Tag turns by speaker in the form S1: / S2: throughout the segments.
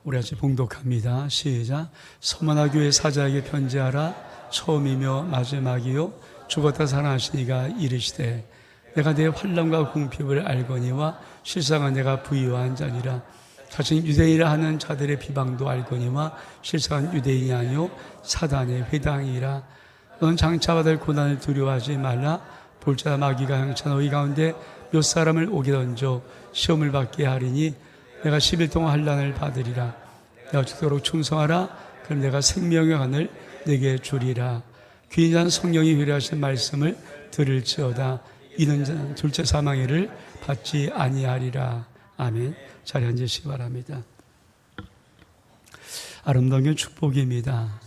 S1: 우리 같이 봉독합니다. 시작. 서머나 교회 사자에게 편지하라. 처음이며 마지막이요 죽었다 살아나시니가 이르시되 내가 내 환난과 궁핍을 알거니와 실상은 내가 부유한 자니라. 자칭 유대인이라 하는 자들의 비방도 알거니와 실상은 유대인이 아니요 사단의 회당이라. 넌 장차 받을 고난을 두려워하지 말라. 볼자 마귀가 향차 너희 가운데 몇 사람을 오게 던져 시험을 받게 하리니 내가 10일 동안 환난을 받으리라. 내가 죽도록 충성하라. 그럼 내가 생명의 하늘 내게 주리라. 귀인한 성령이 회개하신 말씀을 들을지어다. 이는 자는 둘째 사망에를 받지 아니하리라. 아멘. 자리에 앉으시기 바랍니다. 아름다운 축복입니다.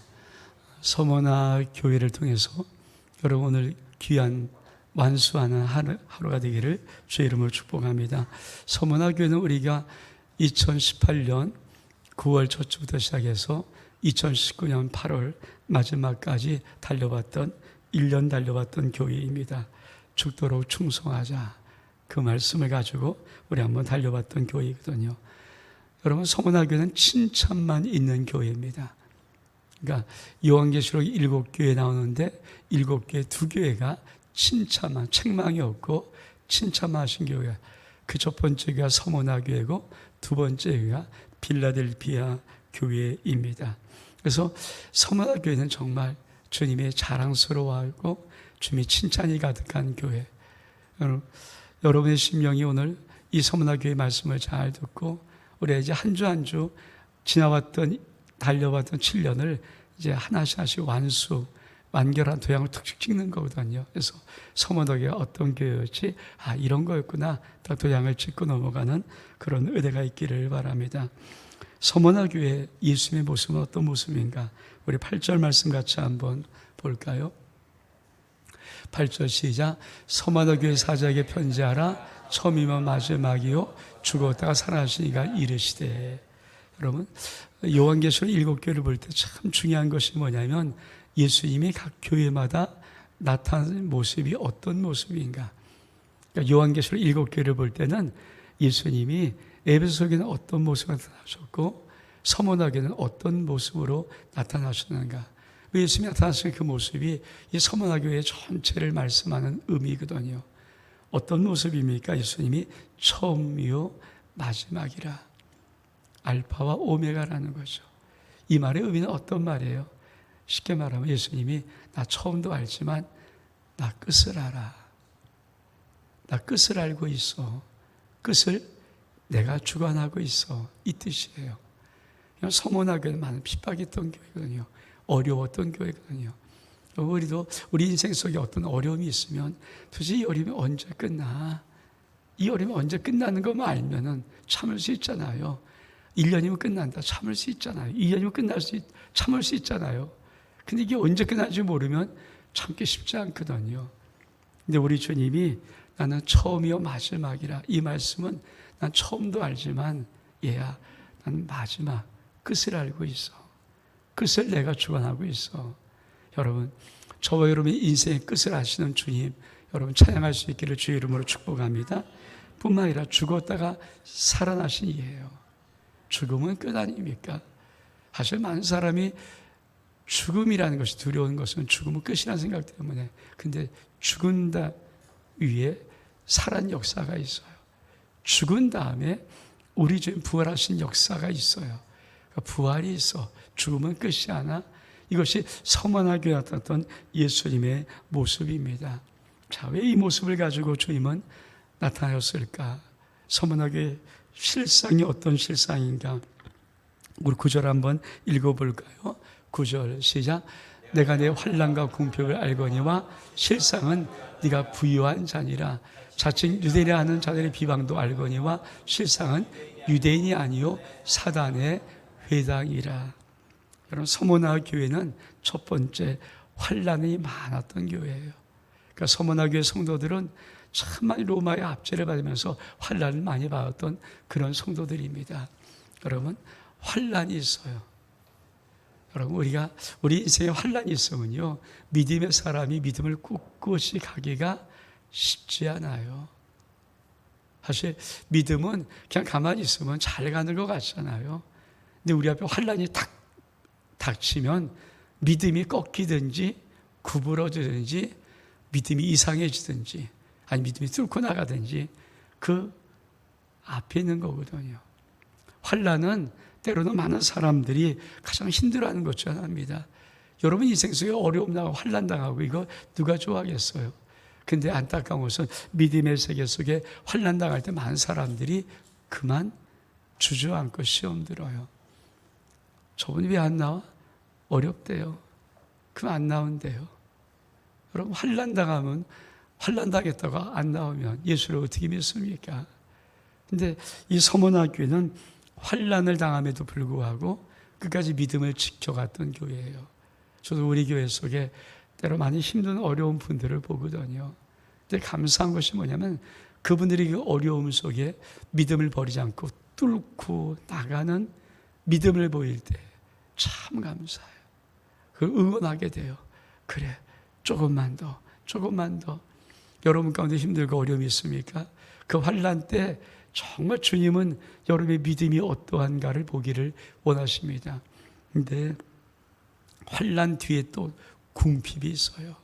S1: 서머나 교회를 통해서 여러분 오늘 귀한 완수하는 하루가 되기를 주의 이름으로 축복합니다. 서머나 교회는 우리가 2018년 9월 첫 주부터 시작해서 2019년 8월 마지막까지 달려봤던 1년 달려봤던 교회입니다. 죽도록 충성하자. 그 말씀을 가지고 우리 한번 달려봤던 교회이거든요. 여러분 서머나 교회는 칭찬만 있는 교회입니다. 그러니까 요한계시록 7교회 나오는데 7교회 2교회가 칭찬만, 책망이 없고 칭찬만 하신 교회가 그 첫 번째 교회가 서머나 교회고 두 번째 교회가 빌라델피아 교회입니다. 그래서 서머나 교회는 정말 주님의 자랑스러워하고 주님의 칭찬이 가득한 교회. 여러분의 심령이 오늘 이 서머나 교회 말씀을 잘 듣고 우리가 이제 한 주 한 주 지나왔던 달려왔던 7년을 이제 하나씩 완결한 도양을 툭툭 찍는 거거든요. 그래서 서머나 교회가 어떤 교회였지? 이런 거였구나. 다 도양을 찍고 넘어가는 그런 은혜가 있기를 바랍니다. 서머나 교회 예수님의 모습은 어떤 모습인가? 우리 8절 말씀 같이 한번 볼까요? 8절 시작. 서머나 교회 사자에게 편지하라. 처음이면 마지막이요 죽었다가 살아나시니가 이르시되. 여러분 요한계시록 7교회를 볼 때 참 중요한 것이 뭐냐면 예수님이 각 교회마다 나타나는 모습이 어떤 모습인가. 그러니까 요한계시록 7교회를 볼 때는 예수님이 에베소교회는 어떤 모습으로 나타나셨고 서머나교회는 어떤 모습으로 나타나셨는가. 예수님이 나타나신 그 모습이 이 서머나교회 전체를 말씀하는 의미거든요. 어떤 모습입니까? 예수님이 처음이요 마지막이라. 알파와 오메가라는 거죠. 이 말의 의미는 어떤 말이에요? 쉽게 말하면 예수님이 나 처음도 알지만 나 끝을 알아. 나 끝을 알고 있어. 끝을 내가 주관하고 있어. 이 뜻이에요. 서머나 교회는 많은 핍박했던 교회거든요. 어려웠던 교회거든요. 우리도 우리 인생 속에 어떤 어려움이 있으면 도대체 이 어려움이 언제 끝나? 이 어려움이 언제 끝나는 것만 알면은 참을 수 있잖아요. 1년이면 끝난다. 참을 수 있잖아요. 2년이면 참을 수 있잖아요. 근데 이게 언제 끝날지 모르면 참기 쉽지 않거든요. 근데 우리 주님이 나는 처음이요 마지막이라. 이 말씀은 난 처음도 알지만 얘야 난 마지막 끝을 알고 있어. 끝을 내가 주관하고 있어. 여러분 저와 여러분의 인생의 끝을 아시는 주님 여러분 찬양할 수 있기를 주의 이름으로 축복합니다. 뿐만 아니라 죽었다가 살아나신 이예요. 죽음은 끝 아닙니까? 사실 많은 사람이 죽음이라는 것이 두려운 것은 죽음은 끝이라는 생각 때문에. 근데 죽은 위에 살아난 역사가 있어요. 죽은 다음에 우리 주님 부활하신 역사가 있어요. 그러니까 부활이 있어. 죽음은 끝이 아니라 이것이 서머나 교회에 나타났던 예수님의 모습입니다. 자, 왜 이 모습을 가지고 주님은 나타나셨을까? 서머나 교회 실상이 어떤 실상인가? 우리 9절 한번 읽어볼까요? 9절 시작. 내가 내 환난과 궁핍을 알거니와 실상은 네가 부유한 자니라. 자칭 유대인이라 하는 자들의 비방도 알거니와 실상은 유대인이 아니요 사단의 회당이라. 여러분 서머나 교회는 첫 번째 환난이 많았던 교회예요. 그러니까 서머나 교회 성도들은 참 많이 로마의 압제를 받으면서 환난을 많이 받았던 그런 성도들입니다. 여러분 환난이 있어요. 여러분 우리 인생에 환난이 있으면요 믿음의 사람이 믿음을 꿋꿋이 가기가 쉽지 않아요. 사실 믿음은 그냥 가만히 있으면 잘 가는 것 같잖아요. 근데 우리 앞에 환란이 닥치면 믿음이 꺾이든지 구부러지든지 믿음이 이상해지든지 아니 믿음이 뚫고 나가든지 그 앞에 있는 거거든요. 환란은 때로는 많은 사람들이 가장 힘들어하는 것 중 하나입니다. 여러분 인생 속에 어려움 나고 환란 당하고 이거 누가 좋아하겠어요? 근데 안타까운 것은 믿음의 세계 속에 환난 당할 때 많은 사람들이 그만 주저앉고 시험 들어요. 저분이 왜 안 나와? 어렵대요. 그럼 안 나온대요. 여러분 환난 당하면 환난 당했다고 안 나오면 예수를 어떻게 믿습니까? 근데 이 서문학교는 환난을 당함에도 불구하고 끝까지 믿음을 지켜갔던 교회예요. 저도 우리 교회 속에 때로 많이 힘든 어려운 분들을 보거든요. 근데 감사한 것이 뭐냐면 그분들이 그 어려움 속에 믿음을 버리지 않고 뚫고 나가는 믿음을 보일 때 참 감사해요. 그걸 응원하게 돼요. 그래, 조금만 더. 여러분 가운데 힘들고 어려움이 있습니까? 그 환난 때 정말 주님은 여러분의 믿음이 어떠한가를 보기를 원하십니다. 근데 환난 뒤에 또 궁핍이 있어요.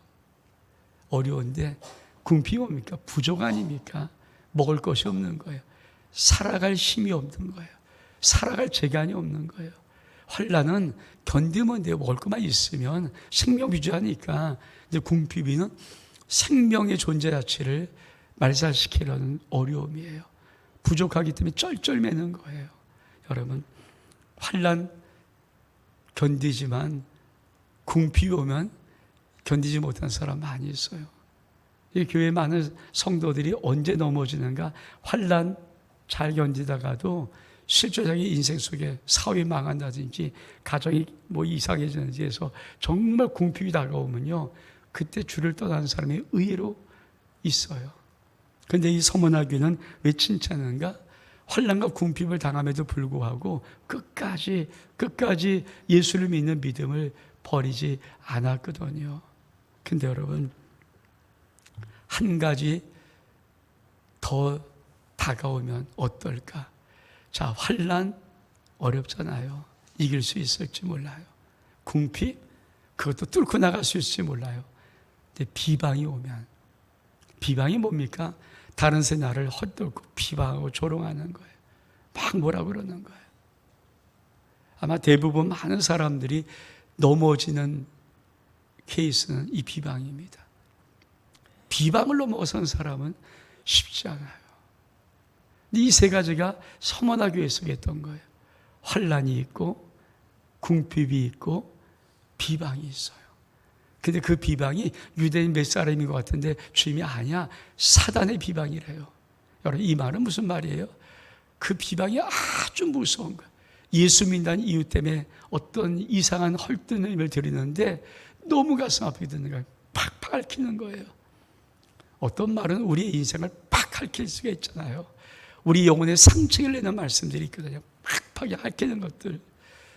S1: 어려운데 궁핍이 뭡니까? 부족 아닙니까? 먹을 것이 없는 거예요. 살아갈 힘이 없는 거예요. 살아갈 재간이 없는 거예요. 환난은 견디면 돼요. 먹을 것만 있으면 생명 유지하니까. 이제 궁핍이는 생명의 존재 자체를 말살시키려는 어려움이에요. 부족하기 때문에 쩔쩔매는 거예요. 여러분 환난 견디지만 궁핍이 오면 견디지 못한 사람 많이 있어요. 이 교회 많은 성도들이 언제 넘어지는가? 환난 잘 견디다가도 실제적인 인생 속에 사업이 망한다든지 가정이 뭐 이상해지는지 해서 정말 궁핍이 다가오면요, 그때 주를 떠나는 사람이 의외로 있어요. 그런데 이 서문학교는 왜 칭찬하는가? 환난과 궁핍을 당함에도 불구하고 끝까지 예수를 믿는 믿음을 버리지 않았거든요. 근데 여러분 한 가지 더 다가오면 어떨까? 자, 환난 어렵잖아요. 이길 수 있을지 몰라요. 궁핍 그것도 뚫고 나갈 수 있을지 몰라요. 근데 비방이 오면, 비방이 뭡니까? 다른 새 나를 헛돌고 비방하고 조롱하는 거예요. 막 뭐라 그러는 거예요. 아마 대부분 많은 사람들이 넘어지는 케이스는 이 비방입니다. 비방을 넘어선 사람은 쉽지 않아요. 이 세 가지가 서문화교회 속에 있던 거예요. 환난이 있고 궁핍이 있고 비방이 있어요. 근데 그 비방이 유대인 몇 사람인 것 같은데 주님이 아니야, 사단의 비방이래요. 여러분 이 말은 무슨 말이에요? 그 비방이 아주 무서운 거예요. 예수 믿는 이유 때문에 어떤 이상한 헐뜯는 힘을 들이는데 너무 가슴 아프게 듣는 거예요. 팍팍 핥히는 거예요. 어떤 말은 우리의 인생을 팍 핥힐 수가 있잖아요. 우리 영혼에 상처를 내는 말씀들이 있거든요. 팍팍 핥히는 것들.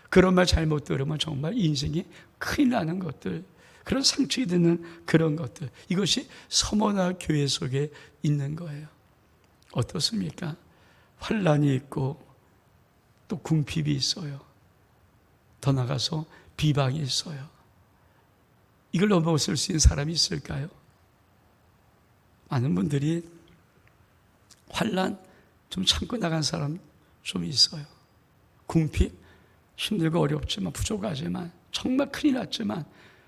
S1: 그런 말 잘못 들으면 정말 인생이 큰일 나는 것들. 그런 상처가 드는 그런 것들. 이것이 서문화 교회 속에 있는 거예요. 어떻습니까? 환난이 있고 또 궁핍이 있어요. 더 나가서 비방이 있어요. 이걸 넘어설 수 있는 사람이 있을까요? 많은 분들이 환난 좀 참고 나간 사람 좀 있어요. 궁핍 힘들고 어렵지만 부족하지만 정말 큰일 났지만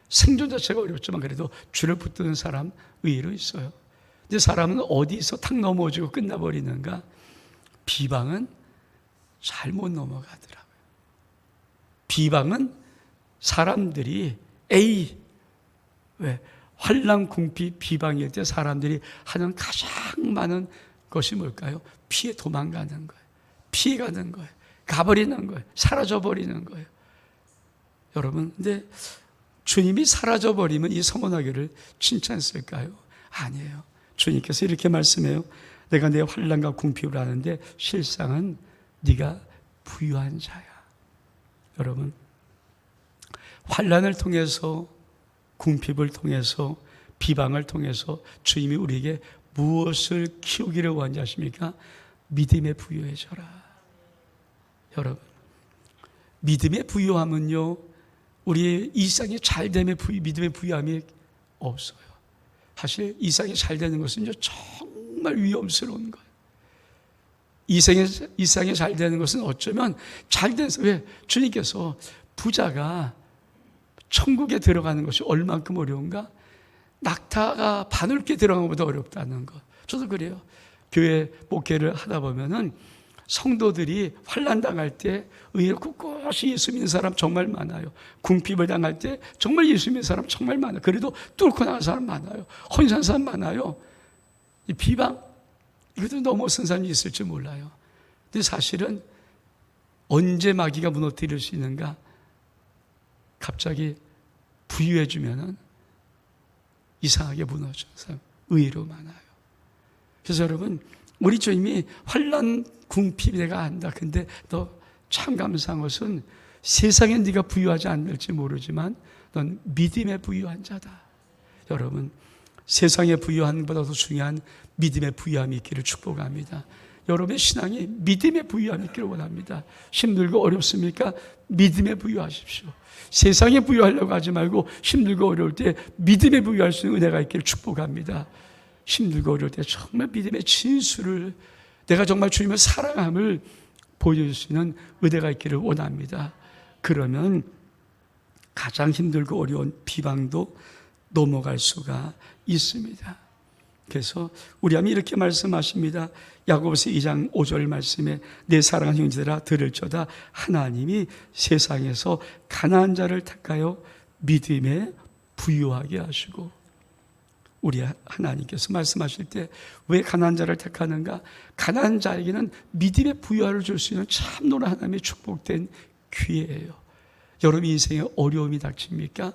S1: 생존 자체가 어렵지만 그래도 주를 붙드는 사람 의외로 있어요. 근데 사람은 어디서 탁 넘어지고 끝나버리는가? 비방은 잘 못 넘어가더라고요. 비방은 사람들이 왜? 환난, 궁핍, 비방일 때 사람들이 하는 가장 많은 것이 뭘까요? 피해 도망가는 거예요. 피해가는 거예요. 가버리는 거예요. 사라져버리는 거예요. 여러분, 근데 주님이 사라져버리면 이 서문화교를 칭찬했을까요? 아니에요. 주님께서 이렇게 말씀해요. 내가 내 환난과 궁핍을 아는데 실상은 네가 부유한 자야. 여러분, 환난을 통해서, 궁핍을 통해서, 비방을 통해서 주님이 우리에게 무엇을 키우기를 원하십니까? 믿음에 부유해져라. 여러분, 믿음의 부유함은요, 우리의 이상이 잘됨의 믿음의 부유함이 없어요. 사실 이상이 잘 되는 것은요, 정말 위험스러운 거예요. 이상이 잘 되는 것은 어쩌면 잘 돼서, 왜? 주님께서 부자가 천국에 들어가는 것이 얼만큼 어려운가? 낙타가 바늘게 들어가는 것보다 어렵다는 것. 저도 그래요. 교회 목회를 하다 보면은 성도들이 환난 당할 때 의외로 꿋꿋이 예수 믿는 사람 정말 많아요. 궁핍을 당할 때 정말 예수 믿는 사람 정말 많아요. 그래도 뚫고 나간 사람 많아요. 헌신한 사람 많아요. 이 비방, 이것도 넘어선 사람이 있을지 몰라요. 근데 사실은 언제 마귀가 무너뜨릴 수 있는가? 갑자기 부유해지면은 이상하게 무너지는 사람 의외로 많아요. 그래서 여러분, 우리 주님이 환난 궁핍 내가 안다. 근데 너 참 감사한 것은 세상에 네가 부유하지 않을지 모르지만 넌 믿음에 부유한 자다. 여러분, 세상에 부유한 것보다도 중요한 믿음의 부유함이 있기를 축복합니다. 여러분의 신앙이 믿음의 부유함이 있기를 원합니다. 힘들고 어렵습니까? 믿음에 부유하십시오. 세상에 부유하려고 하지 말고 힘들고 어려울 때 믿음에 부유할 수 있는 은혜가 있기를 축복합니다. 힘들고 어려울 때 정말 믿음의 진수를, 내가 정말 주님을 사랑함을 보여줄 수 있는 은혜가 있기를 원합니다. 그러면 가장 힘들고 어려운 비방도 넘어갈 수가 있습니다. 그래서 우리 하나님 이렇게 말씀하십니다. 야고보서 2장 5절 말씀에 내 사랑하는 형제들아 들을저다 하나님이 세상에서 가난한 자를 택하여 믿음에 부유하게 하시고, 우리 하나님께서 말씀하실 때 왜 가난한 자를 택하는가? 가난한 자에게는 믿음의 부유함을 줄 수 있는 참노라 하나님의 축복된 기회예요. 여러분 인생에 어려움이 닥칩니까?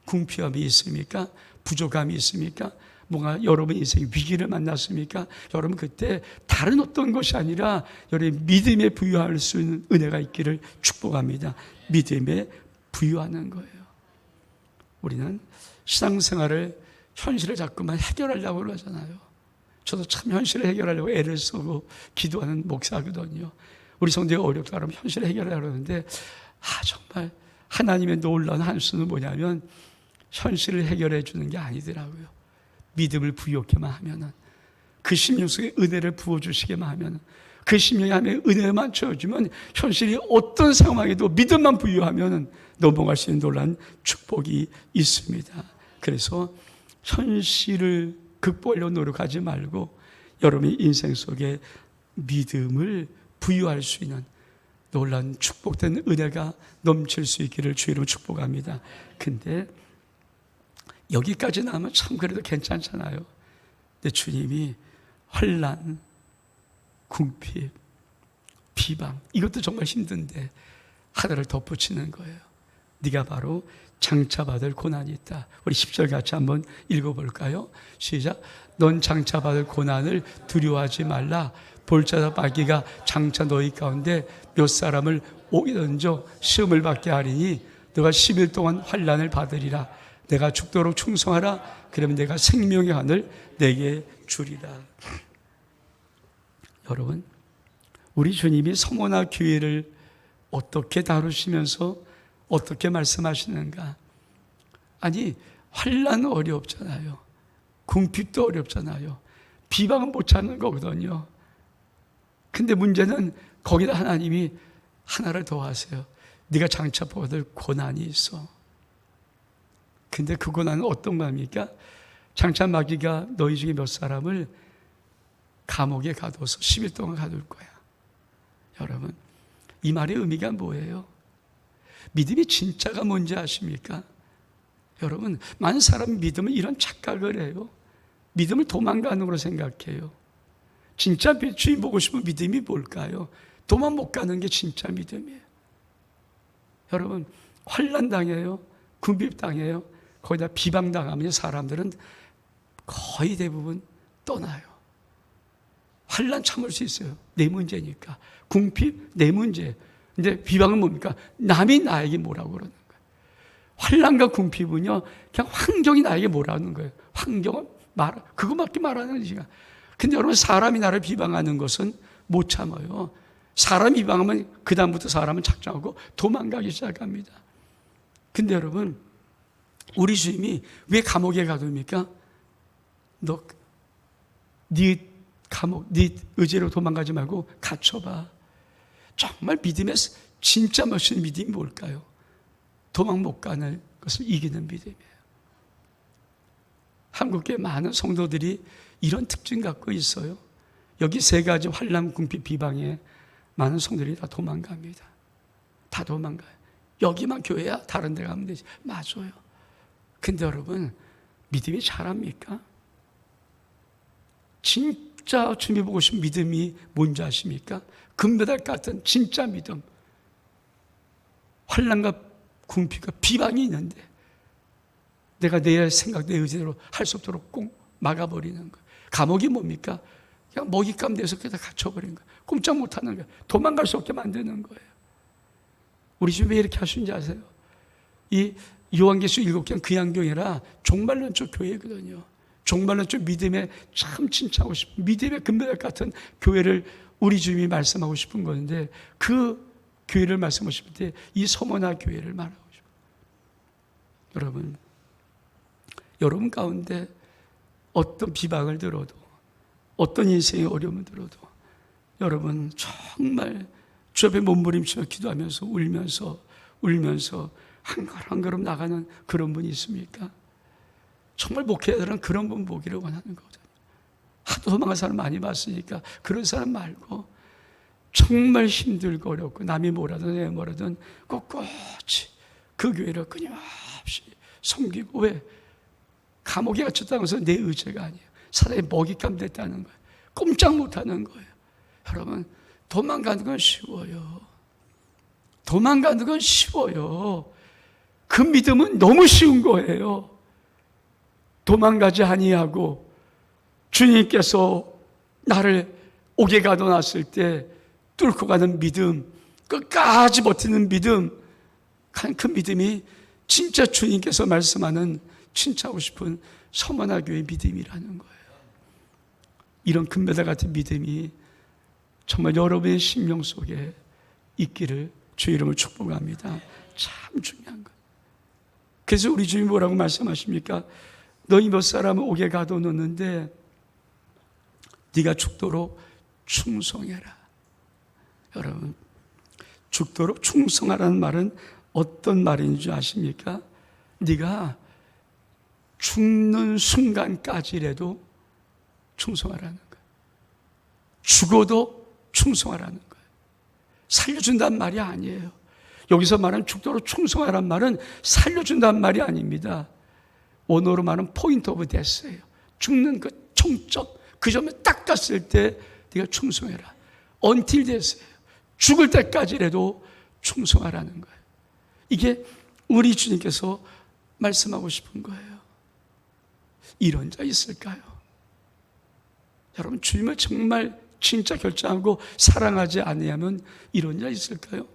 S1: 궁핍함이 있습니까? 부족함이 있습니까? 뭔가 여러분 인생 위기를 만났습니까? 여러분 그때 다른 어떤 것이 아니라 여러분 믿음에 부유할 수 있는 은혜가 있기를 축복합니다. 믿음에 부유하는 거예요. 우리는 신앙생활을 현실을 자꾸만 해결하려고 그러잖아요. 저도 참 현실을 해결하려고 애를 쓰고 기도하는 목사거든요. 우리 성도가 어렵다 그러면 현실을 해결하려고 그러는데, 정말 하나님의 놀라운 한 수는 뭐냐면 현실을 해결해 주는 게 아니더라고요. 믿음을 부여케만 하면은, 그 심령 속에 은혜를 부어주시게만 하면은, 그 심령에 하나님의 은혜만 채워주면 현실이 어떤 상황에도 믿음만 부여하면은 넘어갈 수 있는 놀라운 축복이 있습니다. 그래서 현실을 극복하려고 노력하지 말고 여러분의 인생 속에 믿음을 부유할 수 있는 놀라운 축복된 은혜가 넘칠 수 있기를 주의로 축복합니다. 근데 여기까지 나오면 참 그래도 괜찮잖아요. 근데 주님이 환난, 궁핍, 비방, 이것도 정말 힘든데 하나를 덧붙이는 거예요. 네가 바로 장차받을 고난이 있다. 우리 10절 같이 한번 읽어볼까요? 시작. 넌 장차받을 고난을 두려워하지 말라. 볼자다 마귀가 장차 너희 가운데 몇 사람을 오게 던져 시험을 받게 하리니 너가 10일 동안 환난을 받으리라. 내가 죽도록 충성하라. 그러면 내가 생명의 하늘 내게 주리라. 여러분, 우리 주님이 서모나 교회를 어떻게 다루시면서 어떻게 말씀하시는가? 아니, 환난은 어렵잖아요. 궁핍도 어렵잖아요. 비방은 못 찾는 거거든요. 근데 문제는 거기다 하나님이 하나를 더 하세요. 네가 장차 받을 고난이 있어. 근데 그 고난은 어떤 겁니까? 장차 마귀가 너희 중에 몇 사람을 감옥에 가둬서 10일 동안 가둘 거야. 여러분, 이 말의 의미가 뭐예요? 믿음이 진짜가 뭔지 아십니까? 여러분, 많은 사람이 믿음은 이런 착각을 해요. 믿음을 도망가는 걸로 생각해요. 진짜 주님 보고 싶은 믿음이 뭘까요? 도망 못 가는 게 진짜 믿음이에요. 여러분, 환난 당해요. 궁핍 당해요. 거기다 비방 당하면 사람들은 거의 대부분 떠나요. 환난 참을 수 있어요. 내 문제니까. 궁핍 내 문제. 근데 비방은 뭡니까? 남이 나에게 뭐라고 그러는 거예요. 환난과 궁핍은요, 그냥 환경이 나에게 뭐라는 거예요. 환경은 그거밖에 말하는 시간. 근데 여러분, 사람이 나를 비방하는 것은 못 참아요. 사람이 비방하면 그 다음부터 사람은 작정하고 도망가기 시작합니다. 근데 여러분, 우리 주님이 왜 감옥에 가둡니까? 너 네 감옥, 네 의지로 도망가지 말고 갇혀봐. 정말 믿음의 진짜 멋있는 믿음이 뭘까요? 도망 못 가는 것을 이기는 믿음이에요. 한국교회 많은 성도들이 이런 특징 갖고 있어요. 여기 세 가지 환난, 궁핍, 비방에 많은 성도들이 다 도망갑니다. 다 도망가요. 여기만 교회야? 다른 데 가면 되지. 맞아요. 근데 여러분, 믿음이 잘합니까? 진짜 주님 보고 싶은 믿음이 뭔지 아십니까? 금메달 같은 진짜 믿음. 환난과 궁핍과 비방이 있는데 내가 내 생각, 내 의지대로 할 수 없도록 꼭 막아버리는 거예요. 감옥이 뭡니까? 그냥 먹잇감 돼서 그냥 갇혀버린 거예요. 꼼짝 못하는 거예요. 도망갈 수 없게 만드는 거예요. 우리 집 왜 이렇게 하시는지 아세요? 이 요한계시록 7개는 그냥 교회라 종말론적 교회거든요. 종말론적 믿음에 참 칭찬하고 싶은 믿음의 금메달 같은 교회를 우리 주님이 말씀하고 싶은 건데 그 교회를 말씀하고 싶을 때 이 서머나 교회를 말하고 싶어요. 여러분 가운데 어떤 비방을 들어도 어떤 인생의 어려움을 들어도 여러분 정말 주 앞에 몸부림치며 기도하면서 울면서 한 걸음 한 걸음 나가는 그런 분이 있습니까? 정말 목회자들은 그런 분 보기를 원하는 거거든요. 하도 도망간 사람 많이 봤으니까 그런 사람 말고 정말 힘들고 어렵고 남이 뭐라든 내 뭐라든 꼿꼿이 그 교회를 끊임없이 섬기고 왜? 감옥에 갇혔다고 해서 내 의지가 아니에요. 사람이 먹잇감 됐다는 거예요. 꼼짝 못하는 거예요. 여러분, 도망가는 건 쉬워요. 도망가는 건 쉬워요. 그 믿음은 너무 쉬운 거예요. 도망가지 아니하고 주님께서 나를 옥에 가둬놨을 때 뚫고 가는 믿음, 끝까지 버티는 믿음, 그 믿음이 진짜 주님께서 말씀하는 칭찬하고 싶은 서머나 교회의 믿음이라는 거예요. 이런 금메달 같은 믿음이 정말 여러분의 심령 속에 있기를 주의 이름으로 축복합니다. 참 중요한 거예요. 그래서 우리 주님이 뭐라고 말씀하십니까? 너희 몇 사람은 옥에 가둬놓는데 네가 죽도록 충성해라. 여러분, 죽도록 충성하라는 말은 어떤 말인지 아십니까? 네가 죽는 순간까지라도 충성하라는 거예요. 죽어도 충성하라는 거예요. 살려준다는 말이 아니에요. 여기서 말하는 죽도록 충성하라는 말은 살려준다는 말이 아닙니다. 원어로 말하는 포인트 오브 데스예요. 죽는 그 총점, 그 점에 딱 갔을 때 네가 충성해라. until death예요. 죽을 때까지라도 충성하라는 거예요. 이게 우리 주님께서 말씀하고 싶은 거예요. 이런 자 있을까요? 여러분, 주님을 정말 진짜 결정하고 사랑하지 아니하면 이런 자 있을까요?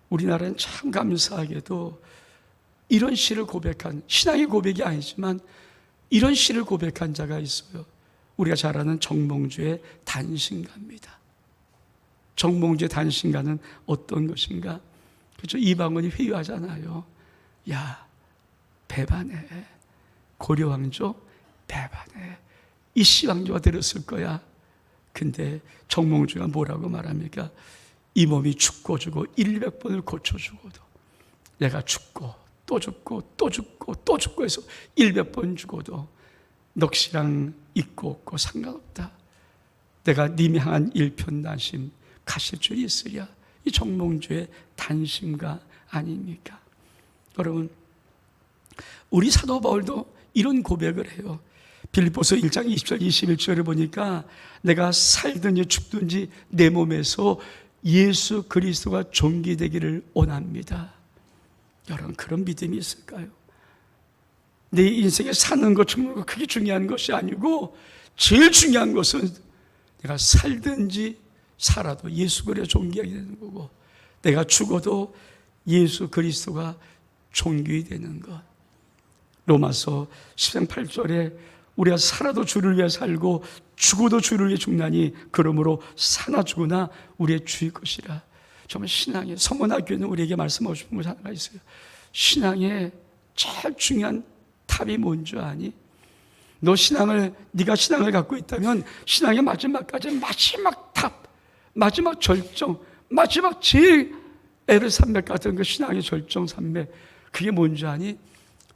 S1: 우리나라는 참 감사하게도 이런 시를 고백한, 신앙의 고백이 아니지만 이런 시를 고백한 자가 있어요. 우리가 잘 아는 정몽주의 단신가입니다. 정몽주의 단신가는 어떤 것인가? 그렇죠? 이방원이 회유하잖아요. 야, 배반해. 고려왕조 배반해. 이씨왕조가 들었을 거야. 근데 정몽주가 뭐라고 말합니까? 이 몸이 죽고 죽고 100번을 고쳐 죽어도 내가 죽고 또 죽고 또 죽고 또 죽고 해서 100번 죽어도 넋이랑 있고 없고 상관없다. 내가 님이 향한 일편단심 가실 줄이 있으랴. 이 정몽주의 단심가 아닙니까? 여러분, 우리 사도 바울도 이런 고백을 해요. 빌립보서 1장 20절 21절을 보니까 내가 살든지 죽든지 내 몸에서 예수 그리스도가 존귀되기를 원합니다. 여러분, 그런 믿음이 있을까요? 내 인생에 사는 것, 죽는 것 그게 중요한 것이 아니고 제일 중요한 것은 내가 살든지 살아도 예수 그리스도가 존귀하게 되는 거고 내가 죽어도 예수 그리스도가 존귀되는 것. 로마서 10장 8절에 우리가 살아도 주를 위해 살고 죽어도 주를 위해 죽나니 그러므로 사나 죽으나 우리의 주의 것이라. 정말 신앙의 서문학교는 우리에게 말씀하고 싶은 것이 하나가 있어요. 신앙의 제일 중요한 탑이 뭔 줄 아니? 네가 신앙을 갖고 있다면 신앙의 마지막까지 마지막 탑, 마지막 절정, 마지막 제일 에르 산맥 같은 그 신앙의 절정 산맥, 그게 뭔지 아니?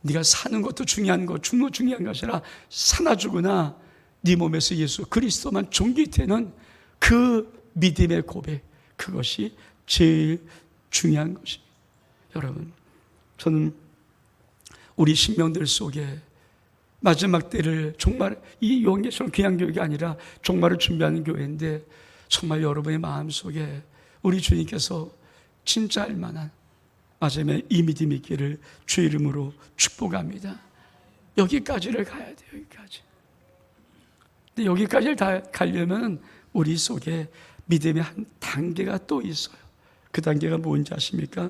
S1: 네가 사는 것도 중요한 것, 죽는 것도 중요한 것이 아니라 사나 죽으나 네 몸에서 예수 그리스도만 존귀되는 그 믿음의 고백, 그것이 제일 중요한 것입니다. 여러분, 저는 우리 신명들 속에 마지막 때를 정말 이 요한계시록 귀한 교육이 아니라 종말을 준비하는 교회인데, 정말 여러분의 마음속에 우리 주님께서 진짜 알만한 마지막에 이 믿음이 있기를 주의 이름으로 축복합니다. 여기까지를 가야 돼요. 여기까지. 근데 여기까지를 다 가려면 우리 속에 믿음의 한 단계가 또 있어요. 그 단계가 뭔지 아십니까?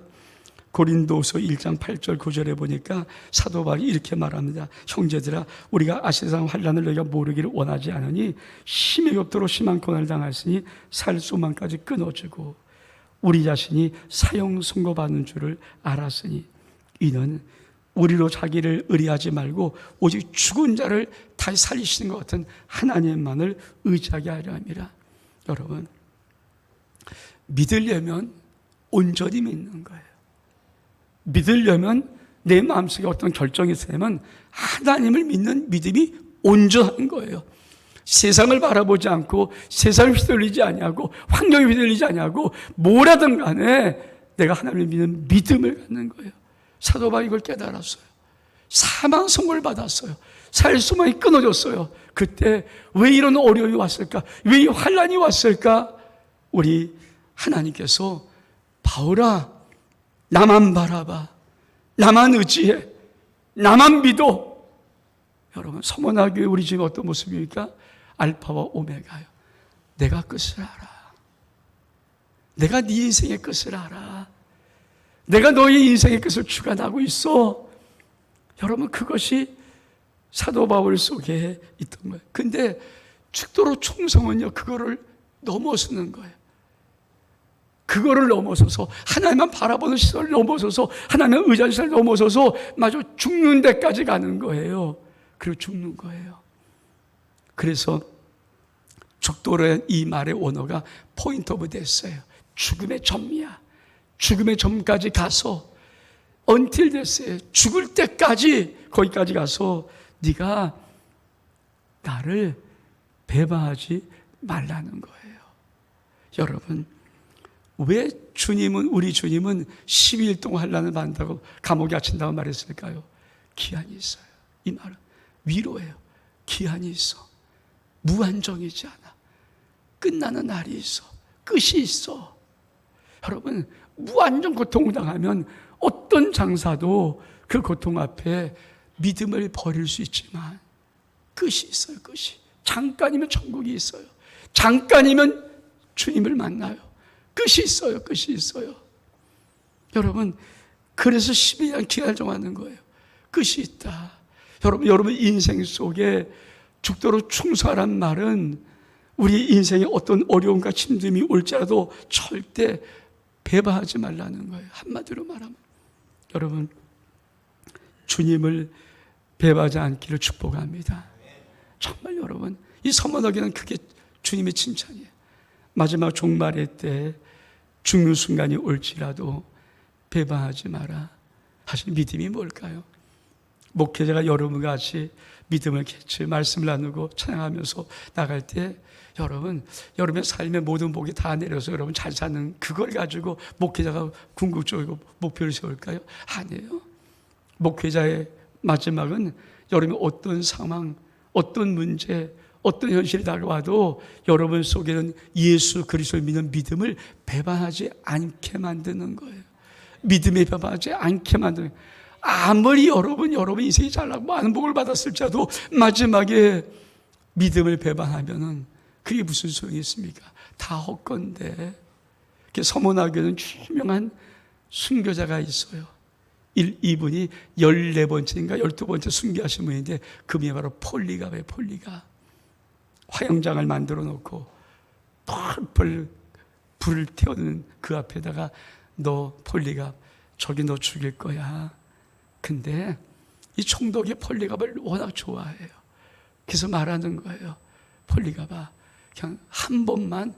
S1: 고린도서 1장 8절 9절에 보니까 사도 바울이 이렇게 말합니다. 형제들아, 우리가 아시세상 환난을 너희가 모르기를 원하지 않으니 힘이 없도록 심한 고난을 당하였으니 살 소망까지 끊어지고 우리 자신이 사형 선고받는 줄을 알았으니 이는 우리로 자기를 의리하지 말고 오직 죽은 자를 다시 살리시는 것 같은 하나님만을 의지하게 하려 함이라. 여러분, 믿으려면 온전히 믿는 거예요. 믿으려면 내 마음속에 어떤 결정이 있으면 하나님을 믿는 믿음이 온전한 거예요. 세상을 바라보지 않고 세상을 휘둘리지 아니하고 환경에 휘둘리지 아니하고 뭐라든 간에 내가 하나님을 믿는 믿음을 갖는 거예요. 사도 바울이 이걸 깨달았어요. 사망 선고를 받았어요. 살 소망이 끊어졌어요. 그때 왜 이런 어려움이 왔을까? 왜 이 환난이 왔을까? 우리 하나님께서 바울아, 나만 바라봐, 나만 의지해, 나만 믿어. 여러분, 서문화교회 우리 집이 어떤 모습입니까? 알파와 오메가요. 내가 끝을 알아. 내가 네 인생의 끝을 알아. 내가 너의 인생의 끝을 주관하고 있어. 여러분, 그것이 사도 바울 속에 있던 거예요. 근데 죽도록 충성은요, 그거를 넘어서는 거예요. 그거를 넘어서서 하나님만 바라보는 시선을 넘어서서 하나님의 의지하는 시선을 넘어서서 마저 죽는 데까지 가는 거예요. 그리고 죽는 거예요. 그래서 죽도라는 이 말의 원어가 포인트 오브 데스예요. 죽음의 점이야. 죽음의 점까지 가서 until death에 죽을 때까지 거기까지 가서 네가 나를 배반하지 말라는 거예요. 여러분, 왜 우리 주님은 12일 동안 환난을 받는다고 감옥에 갇힌다고 말했을까요? 기한이 있어요. 이 말은 위로예요. 기한이 있어. 무한정이지 않아. 끝나는 날이 있어. 끝이 있어. 여러분, 무한정 고통을 당하면 어떤 장사도 그 고통 앞에 믿음을 버릴 수 있지만 끝이 있어요. 끝이. 잠깐이면 천국이 있어요. 잠깐이면 주님을 만나요. 끝이 있어요. 끝이 있어요. 여러분, 그래서 12년 기한을 정하는 거예요. 끝이 있다. 여러분 인생 속에 죽도록 충성하란 말은 우리 인생에 어떤 어려움과 힘듦이 올지라도 절대 배반하지 말라는 거예요. 한마디로 말하면. 여러분, 주님을 배반하지 않기를 축복합니다. 정말 여러분, 이 서문하기는 그게 주님의 칭찬이에요. 마지막 종말의 때 죽는 순간이 올지라도 배반하지 마라 하신 믿음이 뭘까요? 목회자가 여러분과 같이 믿음을 개치 말씀을 나누고 찬양하면서 나갈 때 여러분의 삶의 모든 복이 다 내려서 여러분 잘 사는 그걸 가지고 목회자가 궁극적으로 목표를 세울까요? 아니에요. 목회자의 마지막은 여러분이 어떤 상황, 어떤 문제, 어떤 현실이 다가와도 여러분 속에는 예수 그리스도를 믿는 믿음을 배반하지 않게 만드는 거예요. 믿음에 배반하지 않게 만드는 거예요. 아무리 여러분 인생이 잘나고 많은 복을 받았을지라도 마지막에 믿음을 배반하면은 그게 무슨 소용이 있습니까? 다 헛건데. 서문화교는 유명한 순교자가 있어요. 이분이 14번째인가 12번째 순교하신 분인데 그분이 바로 폴리갑이에요. 폴리갑. 화영장을 만들어 놓고 펄펄 불을 태우는 그 앞에다가 너 폴리갑 저기 너 죽일 거야. 근데 이 총독이 폴리갑을 워낙 좋아해요. 그래서 말하는 거예요. 폴리갑아 그냥 한 번만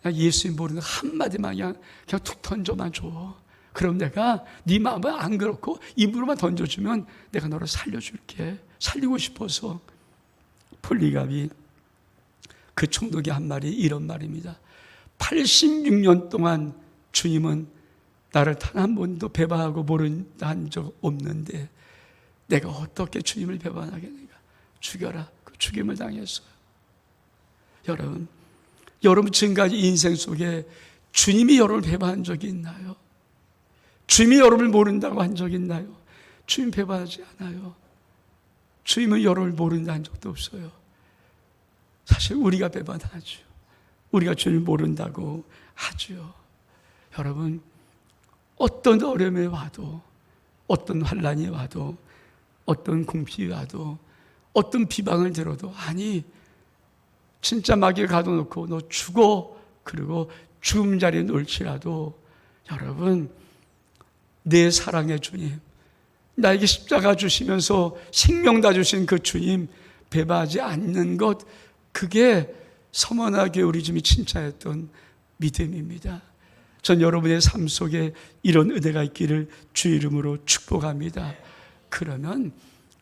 S1: 그냥 예수님 모르는 한마디만 그냥 툭 던져만 줘. 그럼 내가 네 마음을 안 그렇고 입으로만 던져주면 내가 너를 살려줄게. 살리고 싶어서. 폴리갑이 그 총독이 한 말이 이런 말입니다. 86년 동안 주님은 나를 단 한 번도 배반하고 모른다 한 적 없는데 내가 어떻게 주님을 배반하겠는가. 죽여라. 그 죽임을 당했어요. 여러분 지금까지 인생 속에 주님이 여러분을 배반한 적이 있나요? 주님이 여러분을 모른다고 한 적이 있나요? 주님 배반하지 않아요. 주님은 여러분을 모른다 한 적도 없어요. 사실 우리가 배반하죠. 우리가 주님을 모른다고 하죠. 여러분 어떤 어려움이 와도 어떤 환난이 와도 어떤 궁핍이 와도 어떤 비방을 들어도 아니 진짜 마귀에 가둬놓고 너 죽어 그리고 죽음 자리에 놓을지라도 여러분 내 사랑의 주님 나에게 십자가 주시면서 생명 다 주신 그 주님 배반하지 않는 것 그게 서머나교회 우리 주님이 칭찬했던 믿음입니다. 전 여러분의 삶 속에 이런 은혜가 있기를 주 이름으로 축복합니다. 그러면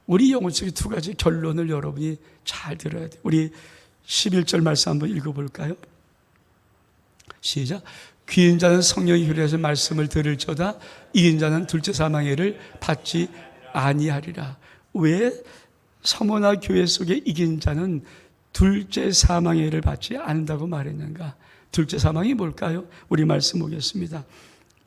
S1: 우리 영혼 속의 두 가지 결론을 여러분이 잘 들어야 돼요. 우리 11절 말씀 한번 읽어볼까요? 시작. 귀인 자는 성령이 효력하신 말씀을 들을저다 이긴 자는 둘째 사망의 해를 받지 아니하리라. 왜 서머나 교회 속에 이긴 자는 둘째 사망의 해를 받지 않는다고 말했는가? 둘째 사망이 뭘까요? 우리 말씀 보겠습니다.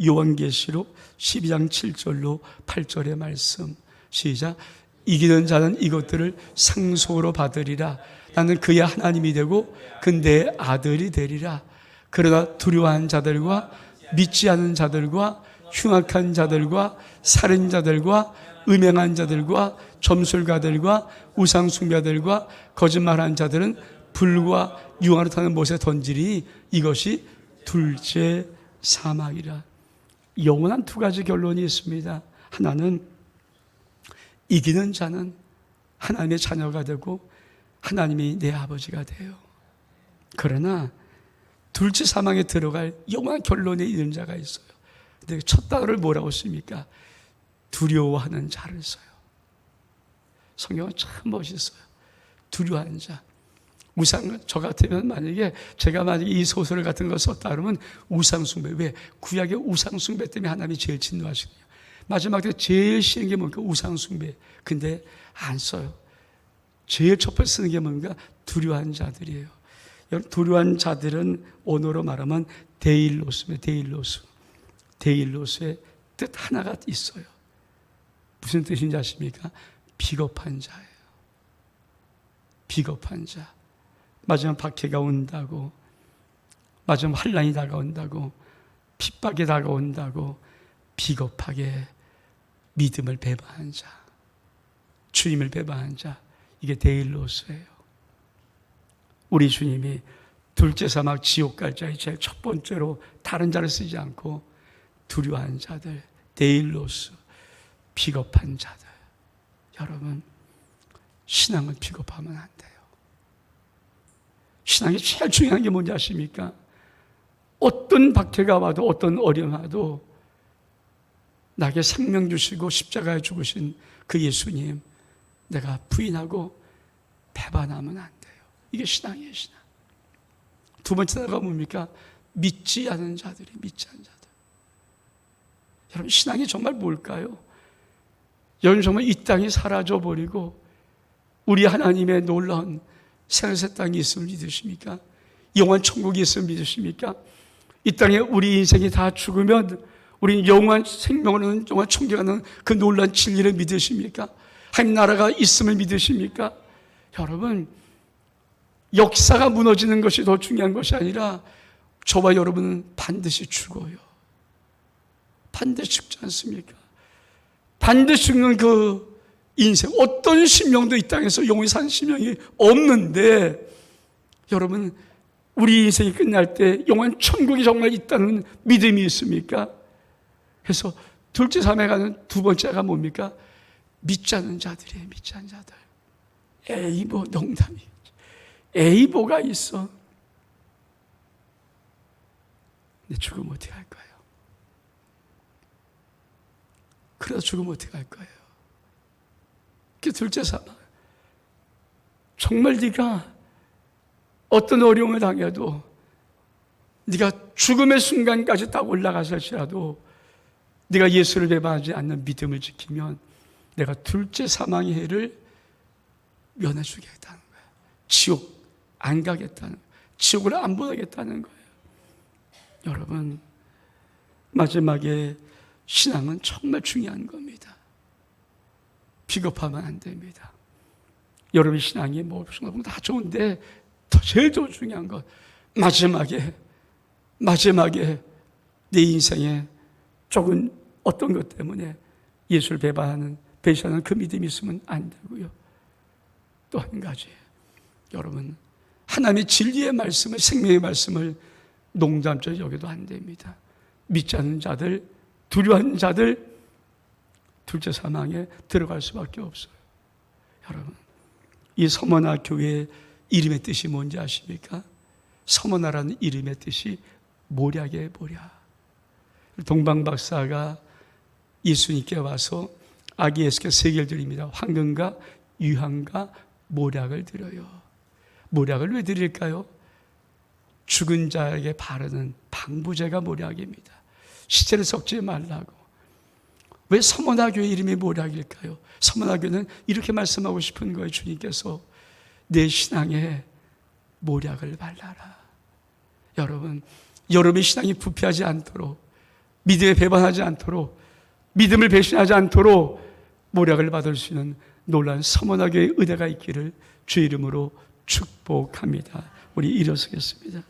S1: 요한계시록 12장 7절로 8절의 말씀 시작. 이기는 자는 이것들을 상속으로 받으리라. 나는 그의 하나님이 되고 그는 내 아들이 되리라. 그러나 두려워하는 자들과 믿지 않는 자들과 흉악한 자들과 살인자들과 음행한 자들과 점술가들과 우상숭배자들과 거짓말하는 자들은 불과 유황으로 타는 못에 던지리. 이것이 둘째 사망이라. 영원한 두 가지 결론이 있습니다. 하나는 이기는 자는 하나님의 자녀가 되고 하나님이 내 아버지가 돼요. 그러나 둘째 사망에 들어갈 영원한 결론에 이른 자가 있어요. 근데 첫 단어를 뭐라고 씁니까? 두려워하는 자를 써요. 성경은 참 멋있어요. 두려워하는 자. 저 같으면 제가 만약에 이 소설 같은 거 썼다 그러면 우상숭배. 왜? 구약의 우상숭배 때문에 하나님이 제일 진노하시거든요. 마지막 때 제일 싫은 게 뭔가 우상숭배. 근데 안 써요. 제일 첫 번째 쓰는 게 뭔가 두려워하는 자들이에요. 두려워하는 자들은 언어로 말하면 데일로스입니다. 데일로스의 뜻 하나가 있어요. 무슨 뜻인지 아십니까? 비겁한 자예요. 비겁한 자. 마지막 박해가 온다고, 마지막 환난이 다가온다고, 핍박이 다가온다고 비겁하게 믿음을 배반한 자, 주님을 배반한 자, 이게 데일로스예요. 우리 주님이 둘째 사막 지옥 갈 자의 제일 첫 번째로 다른 자를 쓰지 않고 두려워하는 자들, 데일로스, 비겁한 자들. 여러분, 신앙은 비겁하면 안 돼요. 신앙이 제일 중요한 게 뭔지 아십니까? 어떤 박해가 와도 어떤 어려움이 와도 나에게 생명 주시고 십자가에 죽으신 그 예수님 내가 부인하고 배반하면 안 돼요. 이게 신앙이에요. 신앙. 두 번째 단어가 뭡니까? 믿지 않는 자들이 믿지 않는 자들. 여러분 신앙이 정말 뭘까요? 여러분 정말 이 땅이 사라져버리고 우리 하나님의 놀라운 생새 땅이 있음을 믿으십니까? 영원 천국이 있음을 믿으십니까? 이 땅에 우리 인생이 다 죽으면 우리 영원 생명을 얻는 영원 천국에 가는 그 놀라운 진리를 믿으십니까? 하나님 나라가 있음을 믿으십니까? 여러분 역사가 무너지는 것이 더 중요한 것이 아니라 저와 여러분은 반드시 죽어요. 반드시 죽지 않습니까? 반드시 죽는 그 인생, 어떤 심령도 이 땅에서 영원히 사는 심령이 없는데, 여러분, 우리 인생이 끝날 때 영원 천국이 정말 있다는 믿음이 있습니까? 그래서 둘째 삶에 가는 두 번째가 뭡니까? 믿지 않는 자들이에요. 믿지 않는 자들. 에이 뭐 농담이, 에이 뭐가 있어. 내 죽으면 어떻게 할 거예요? 그래도 죽으면 어떻게 할 거예요? 그 둘째 사망, 정말 네가 어떤 어려움을 당해도, 네가 죽음의 순간까지 딱 올라가실지라도 네가 예수를 배반하지 않는 믿음을 지키면 내가 둘째 사망의 해를 면해주겠다는 거예요. 지옥 안 가겠다는 거예요. 지옥을 안 보내겠다는 거예요. 여러분, 마지막에 신앙은 정말 중요한 겁니다. 비겁하면 안 됩니다. 여러분의 신앙이 뭐 다 좋은데 제일 더 중요한 건 마지막에 내 인생에 조금 어떤 것 때문에 예수를 배신하는 그 믿음이 있으면 안 되고요. 또 한 가지, 여러분, 하나님의 진리의 말씀을, 생명의 말씀을 농담처럼 여겨도 안 됩니다. 믿지 않는 자들, 두려워하는 자들, 둘째 사망에 들어갈 수밖에 없어요. 여러분, 이 서머나 교회의 이름의 뜻이 뭔지 아십니까? 서머나라는 이름의 뜻이 모략이에요, 모략. 동방 박사가 예수님께 와서 아기 예수께 세 개를 드립니다. 황금과 유황과 모략을 드려요. 모략을 왜 드릴까요? 죽은 자에게 바르는 방부제가 모략입니다. 시체를 썩지 말라고. 왜 서머나 교회 이름이 모략일까요? 서머나 교회는 이렇게 말씀하고 싶은 거예요. 주님께서 내 신앙에 모략을 발라라. 여러분, 여러분의 신앙이 부패하지 않도록, 믿음에 배반하지 않도록, 믿음을 배신하지 않도록 모략을 받을 수 있는 놀라운 서머나 교회의 은혜가 있기를 주의 이름으로 축복합니다. 우리 일어서겠습니다.